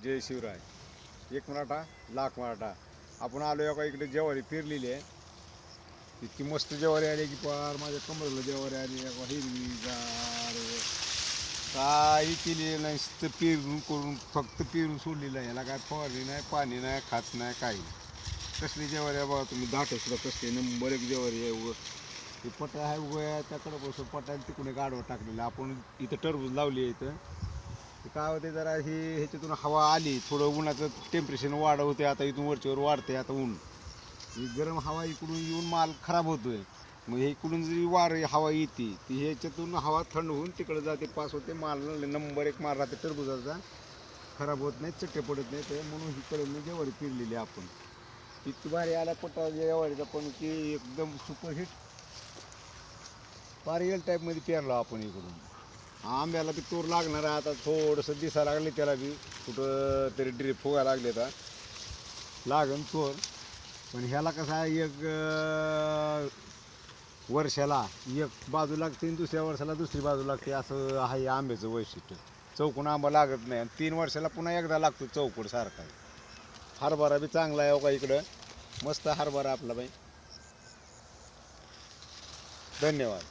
जय शिवराय. एक मराठा लाख मराठा. आपण आलो का इकडे ज्वारी पेरलेली आहे. इतकी मस्त ज्वारी आली की पार माझ्या कमरेला ज्वारी आली. हिरवीगार काही केलेलं नाही, नुसतं पेरून करून फक्त पेरून सोडलेलं आहे. याला काय फवारणी नाही, पाणी नाही, खात नाही, काही कसली ज्वारी आहे बघा तुम्ही. दाट सुद्धा कसली नंबर एक ज्वारी आहे. उगं ते पटा आहे उगं त्याकडं बसून पटायला तिकडे गाडवा टाकलेला. आपण इथं टरबूज लावली आहे. इथं काय होते जरा ही ह्याच्यातून हवा आली, थोडं उन्हाचं टेम्परेचर वाढ होते. आता इथून वरच्यावर वाढते. आता ऊन ही गरम हवा इकडून येऊन माल खराब होतोय. मग हे इकडून जरी हवा येते ती ह्याच्यातून हवा थंड होऊन तिकडे जाते, पास होते. माल नंबर एक माल राहते टरबुजाचा, खराब होत नाही, चट्टे पडत नाही. ते म्हणून इकडे मी ज्वारी पेरलेली आपण. इतकी भारी आला पट्टा ज्वारीचा, पण की एकदम सुपरहिट पारियल टाईपमध्ये पेरलो आपण इकडून. आंब्याला बी तूर लागणार आहे. आता थोडंसं दिसायला लागले त्याला बी, कुठं तरी ड्रीप फुगायला लागले तर लागन तूर. पण ह्याला कसं आहे, एक वर्षाला एक बाजू लागते आणि दुसऱ्या वर्षाला दुसरी बाजू लागते. असं आहे आंब्याचं वैशिष्ट्य. चौकोन आंबा लागत नाही आणि 3 वर्षाला पुन्हा एकदा लागतो चौकोन सारखा. हरभरा बी चांगला आहे का इकडं, मस्त हरभरा आपला बाई. धन्यवाद.